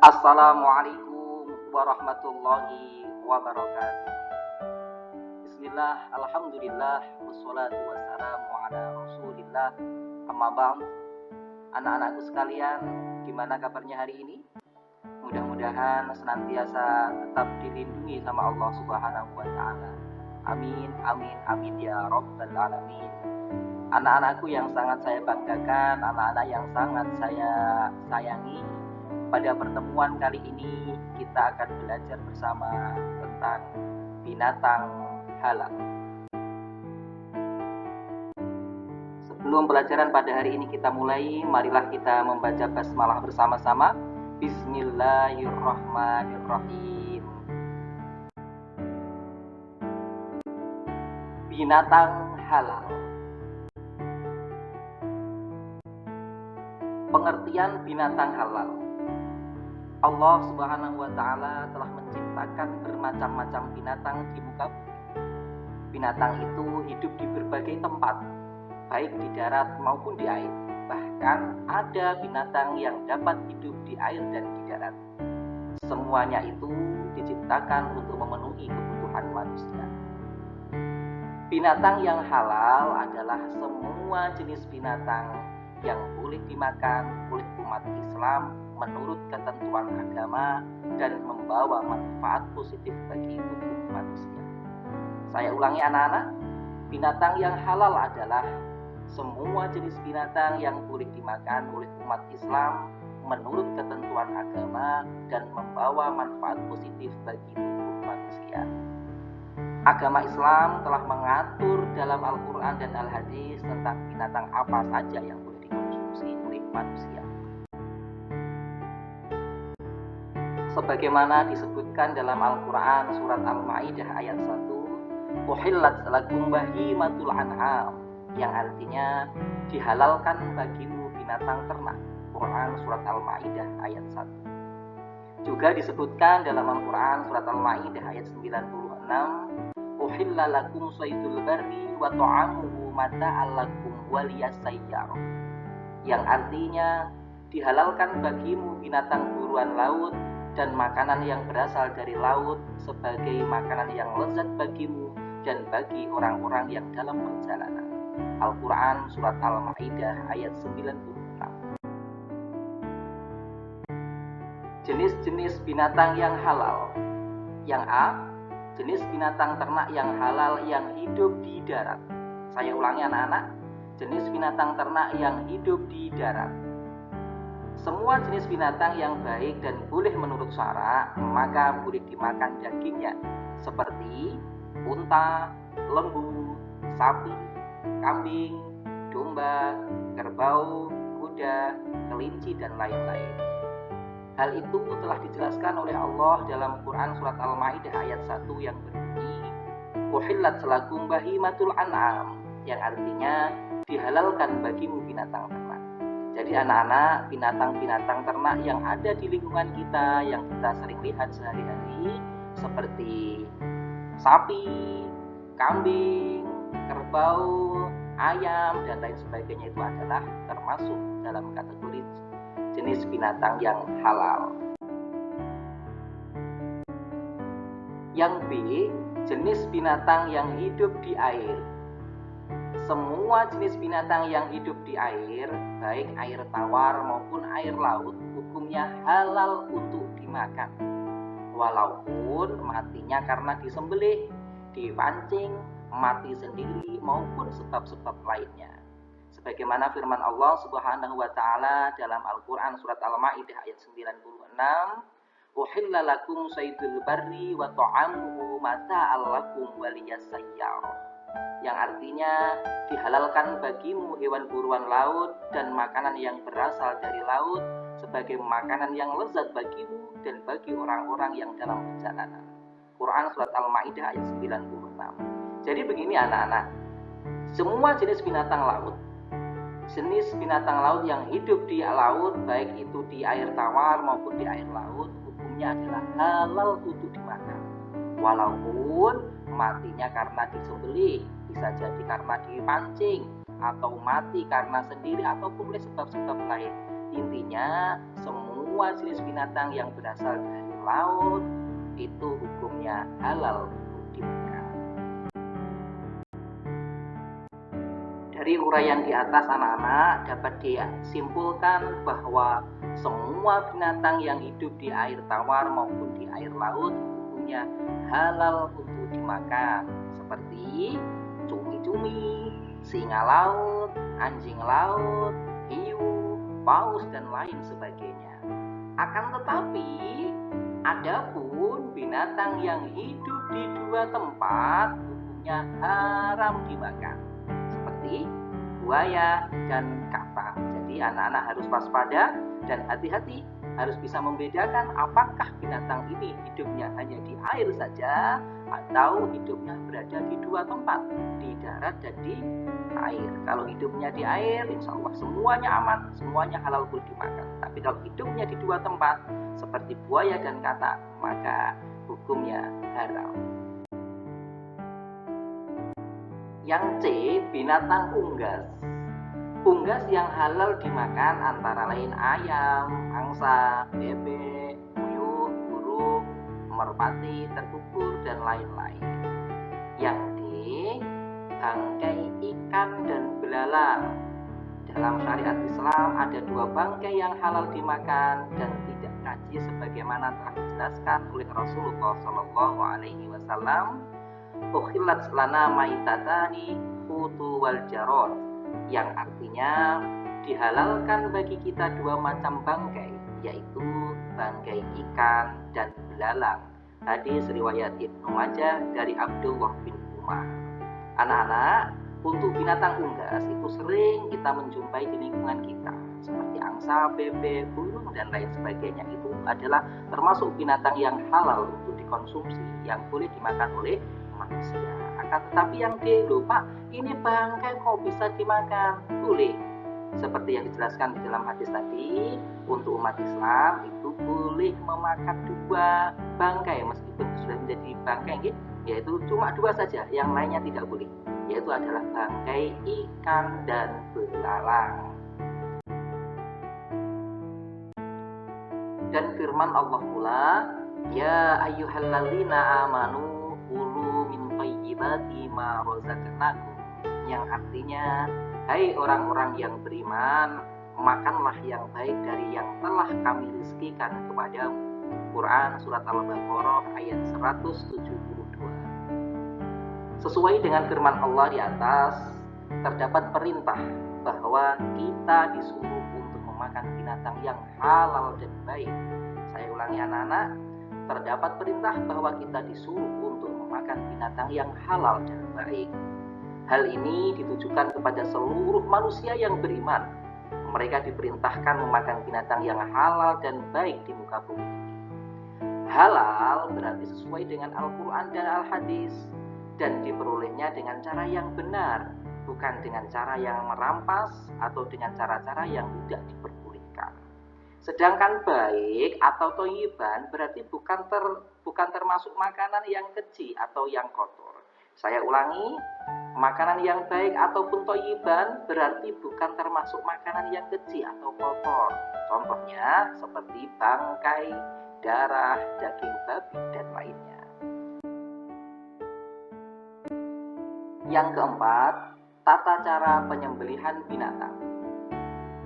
Assalamualaikum warahmatullahi wabarakatuh. Bismillah, alhamdulillah, wassalatu wassalamu ala rasulillah. Amma ba'd. Anak-anakku sekalian, gimana kabarnya hari ini? Mudah-mudahan senantiasa tetap dilindungi sama Allah Subhanahu wa taala. Amin, amin, amin ya rabbal alamin. Anak-anakku yang sangat saya banggakan, anak-anak yang sangat saya sayangi, pada pertemuan kali ini kita akan belajar bersama tentang binatang halal. Sebelum pelajaran pada hari ini kita mulai, marilah kita membaca basmalah bersama-sama. Bismillahirrahmanirrahim. Binatang halal. Pengertian binatang halal. Allah Subhanahu wa taala telah menciptakan bermacam-macam binatang di muka bumi. Binatang itu hidup di berbagai tempat, baik di darat maupun di air. Bahkan ada binatang yang dapat hidup di air dan di darat. Semuanya itu diciptakan untuk memenuhi kebutuhan manusia. Binatang yang halal adalah semua jenis binatang yang boleh dimakan oleh umat Islam menurut ketentuan agama dan membawa manfaat positif bagi tubuh manusia. Saya ulangi anak-anak, binatang yang halal adalah semua jenis binatang yang boleh dimakan oleh umat Islam menurut ketentuan agama dan membawa manfaat positif bagi tubuh manusia. Agama Islam telah mengatur dalam Al-Quran dan Al-Hadis tentang binatang apa saja yang boleh dikonsumsi oleh manusia. Sebagaimana disebutkan dalam Al-Quran surat Al-Ma'idah ayat 1, uhillat lakum bahimatul an'am, yang artinya dihalalkan bagimu binatang ternak. Quran surat Al-Ma'idah ayat 1. Juga disebutkan dalam Al-Quran surat Al-Ma'idah ayat 96, uhilla lakum saydul barri wa ta'amuhu mata'al lakum waliyasayyar, yang artinya dihalalkan bagimu binatang buruan laut dan makanan yang berasal dari laut sebagai makanan yang lezat bagimu dan bagi orang-orang yang dalam perjalanan. Al-Quran surat Al-Ma'idah ayat 96. Jenis-jenis binatang yang halal. Yang A, jenis binatang ternak yang halal yang hidup di darat. Saya ulangi anak-anak, jenis binatang ternak yang hidup di darat. Semua jenis binatang yang baik dan boleh menurut syara, maka boleh dimakan dagingnya, seperti unta, lembu, sapi, kambing, domba, kerbau, kuda, kelinci, dan lain-lain. Hal itu telah dijelaskan oleh Allah dalam Quran surat Al-Ma'idah ayat 1 yang berbunyi, uhillat lakum bahimatul an'am, yang artinya dihalalkan bagimu binatang ternak. Jadi anak-anak, binatang-binatang ternak yang ada di lingkungan kita, yang kita sering lihat sehari-hari, seperti sapi, kambing, kerbau, ayam, dan lain sebagainya, itu adalah termasuk dalam kategori jenis binatang yang halal. Yang B, jenis binatang yang hidup di air. Semua jenis binatang yang hidup di air, baik air tawar maupun air laut, hukumnya halal untuk dimakan. Walaupun matinya karena disembelih, dipancing, mati sendiri, maupun sebab-sebab lainnya. Sebagaimana firman Allah Subhanahu wa taala dalam Al-Quran surat Al-Ma'idah ayat 96, uhilla lakum saydul barri wa ta'amuhu mata'al lakum waliyasayyar, yang artinya dihalalkan bagimu hewan buruan laut dan makanan yang berasal dari laut sebagai makanan yang lezat bagimu dan bagi orang-orang yang dalam perjalanan. Quran surat Al-Ma'idah ayat 96. Jadi begini anak-anak, semua jenis binatang laut yang hidup di laut, baik itu di air tawar maupun di air laut, hukumnya adalah halal untuk dimakan. Walaupun matinya karena disembelih, bisa jadi karena dipancing, atau mati karena sendiri, ataupun oleh sebab-sebab lain. Intinya semua semua jenis binatang yang berasal dari laut itu hukumnya halal untuk dimakan. Dari uraian di atas anak-anak dapat disimpulkan bahwa semua binatang yang hidup di air tawar maupun di air laut hukumnya halal untuk dimakan, seperti cumi-cumi, singa laut, anjing laut, hiu, paus, dan lain sebagainya. Akan tetapi, adapun binatang yang hidup di dua tempat hukumnya haram dimakan, seperti buaya dan kata. Jadi anak-anak harus waspada dan hati-hati, harus bisa membedakan apakah binatang ini hidupnya hanya di air saja atau hidupnya berada di dua tempat, di darat dan di air. Kalau hidupnya di air, insya Allah semuanya aman, semuanya halal boleh dimakan. Tapi kalau hidupnya di dua tempat, seperti buaya dan kata, maka hukumnya haram. Yang C, binatang unggas. Unggas yang halal dimakan antara lain ayam, angsa, bebek, puyuh, burung, merpati, terkubur, dan lain-lain. Yang D, bangkai ikan dan belalang. Dalam syariat Islam ada dua bangkai yang halal dimakan dan tidak najis sebagaimana telah dijelaskan oleh Rasulullah SAW. Ukhillat lana maitatani hutu wal jarod, yang artinya dihalalkan bagi kita dua macam bangkai, yaitu bangkai ikan dan belalang. Hadis riwayat Ibnu Majah dari Abdullah bin Umar. Anak-anak, untuk binatang unggas itu sering kita menjumpai di lingkungan kita, seperti angsa, bebek, burung, dan lain sebagainya. Itu adalah termasuk binatang yang halal untuk dikonsumsi, yang boleh dimakan oleh manusia. Akan tetapi yang Pak, ini bangkai kok bisa dimakan? Boleh. Seperti yang dijelaskan di dalam hadis tadi, untuk umat Islam itu boleh memakan dua bangkai, meskipun sudah menjadi bangkai, yaitu cuma dua saja, yang lainnya tidak boleh, yaitu adalah bangkai ikan dan belalang. Dan firman Allah pula, ya ayyuhalladzina amanu kulu min thayyibati ma razaqnakum, yang artinya, hai orang-orang yang beriman, makanlah yang baik dari yang telah kami rizkikan kepadamu. Quran Surat Al-Baqarah ayat 172. Sesuai dengan firman Allah di atas, terdapat perintah bahwa kita disuruh untuk memakan binatang yang halal dan baik. Saya ulangi anak-anak, terdapat perintah bahwa kita disuruh untuk memakan binatang yang halal dan baik. Hal ini ditujukan kepada seluruh manusia yang beriman. Mereka diperintahkan memakan binatang yang halal dan baik di muka bumi. Halal berarti sesuai dengan Al-Quran dan Al-Hadis, dan diperolehnya dengan cara yang benar, bukan dengan cara yang merampas atau dengan cara-cara yang tidak diperbolehkan. Sedangkan baik atau thayyiban berarti bukan termasuk makanan yang keji atau yang kotor. Saya ulangi, makanan yang baik ataupun thayyiban berarti bukan termasuk makanan yang keji atau kotor. Contohnya seperti bangkai, darah, daging babi, dan lainnya. Yang keempat, tata cara penyembelihan binatang.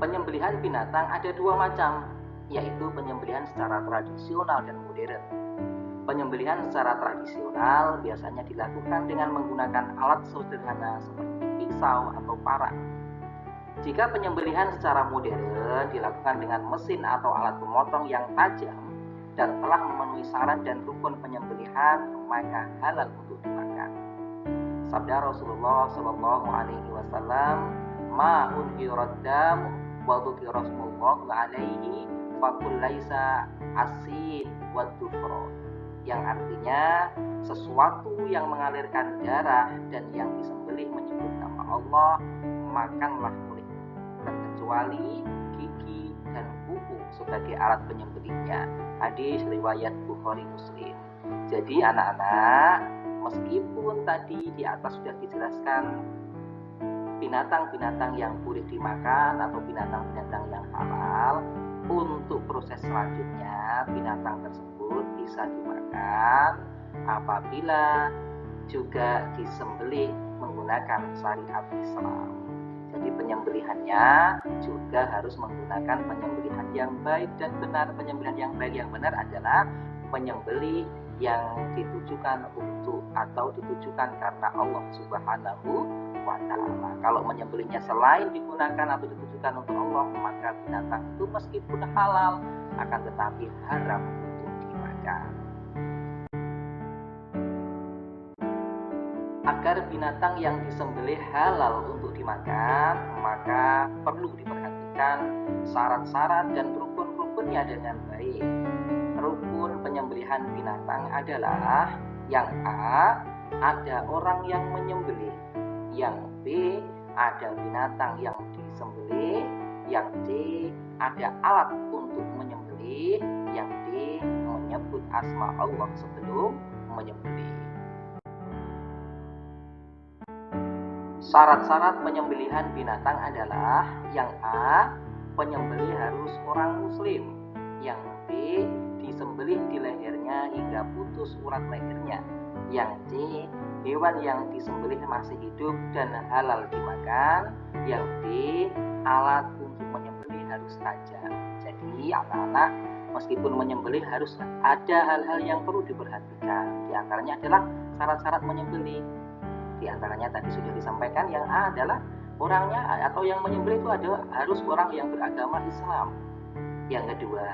Penyembelihan binatang ada dua macam, yaitu penyembelihan secara tradisional dan modern. Penyembelihan secara tradisional biasanya dilakukan dengan menggunakan alat sederhana seperti pisau atau parang. Jika penyembelihan secara modern dilakukan dengan mesin atau alat pemotong yang tajam dan telah memenuhi syarat dan rukun penyembelihan, maka halal untuk dimakan. Sabda Rasulullah SAW, ma unhirad dam wa dzukira rasmullah alaihi faqul laisa asin wa dufra, yang artinya sesuatu yang mengalirkan darah dan yang disembelih menyebut nama Allah, makanlah boleh, terkecuali gigi dan kuku sebagai alat penyembelihnya. Hadis riwayat Bukhari Muslim. Jadi anak-anak, meskipun tadi di atas sudah dijelaskan binatang-binatang yang boleh dimakan atau binatang-binatang yang halal, Untuk proses selanjutnya, binatang tersebut bisa dimakan apabila juga disembelih menggunakan syariat Islam. Jadi penyembelihannya juga harus menggunakan penyembelihan yang baik dan benar. Penyembelihan yang baik yang benar adalah menyembelih yang ditujukan untuk atau ditujukan karena Allah Subhanahu wa ta'ala. Kalau menyembelihnya selain digunakan atau ditujukan untuk Allah, maka binatang itu meskipun halal akan tetapi haram untuk dimakan. Agar binatang yang disembelih halal untuk dimakan, maka perlu diperhatikan syarat-syarat dan rukun-rukunnya dengan baik. Rukun penyembelihan binatang adalah yang A, ada orang yang menyembelih, yang B, ada binatang yang disembelih, yang C, ada alat untuk menyembelih, yang D, menyebut asma Allah sebelum menyembelih. Syarat-syarat penyembelihan binatang adalah yang A, penyembelih harus orang muslim, yang B, disembelih di lehernya hingga putus urat lehernya, yang C, hewan yang disembelih masih hidup dan halal dimakan, yang D, alat untuk menyembelih harus tajam. Jadi anak-anak meskipun menyembelih harus ada hal-hal yang perlu diperhatikan. Di antaranya adalah syarat-syarat menyembelih. Di antaranya tadi sudah disampaikan, yang A adalah orangnya atau yang menyembelih itu harus orang yang beragama Islam. Yang kedua,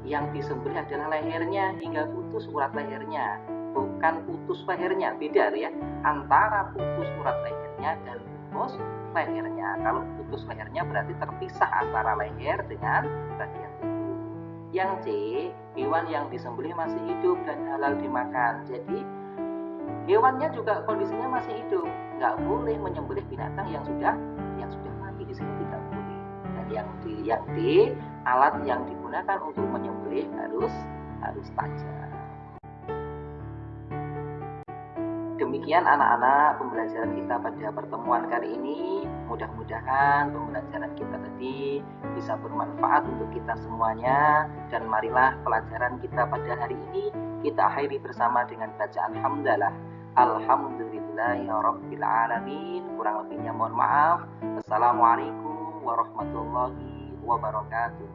yang disembelih adalah lehernya hingga putus urat lehernya, bukan putus lehernya. Beda ya, antara putus urat lehernya dan putus lehernya. Kalau putus lehernya berarti terpisah antara leher dengan bagian tubuh. Yang C, hewan yang disembelih masih hidup dan halal dimakan. Jadi hewannya juga kondisinya masih hidup, nggak boleh menyembelih binatang yang sudah mati. Di sini tidak boleh. Dan yang D, alat yang digunakan untuk menyembelih harus tajam. Demikian anak-anak pembelajaran kita pada pertemuan kali ini. Mudah-mudahan pembelajaran kita tadi bisa bermanfaat untuk kita semuanya. Dan marilah pelajaran kita pada hari ini kita akhiri bersama dengan bacaan hamdalah. Alhamdulillahirabbil alamin. Kurang lebihnya mohon maaf. Wassalamualaikum warahmatullahi wabarakatuh.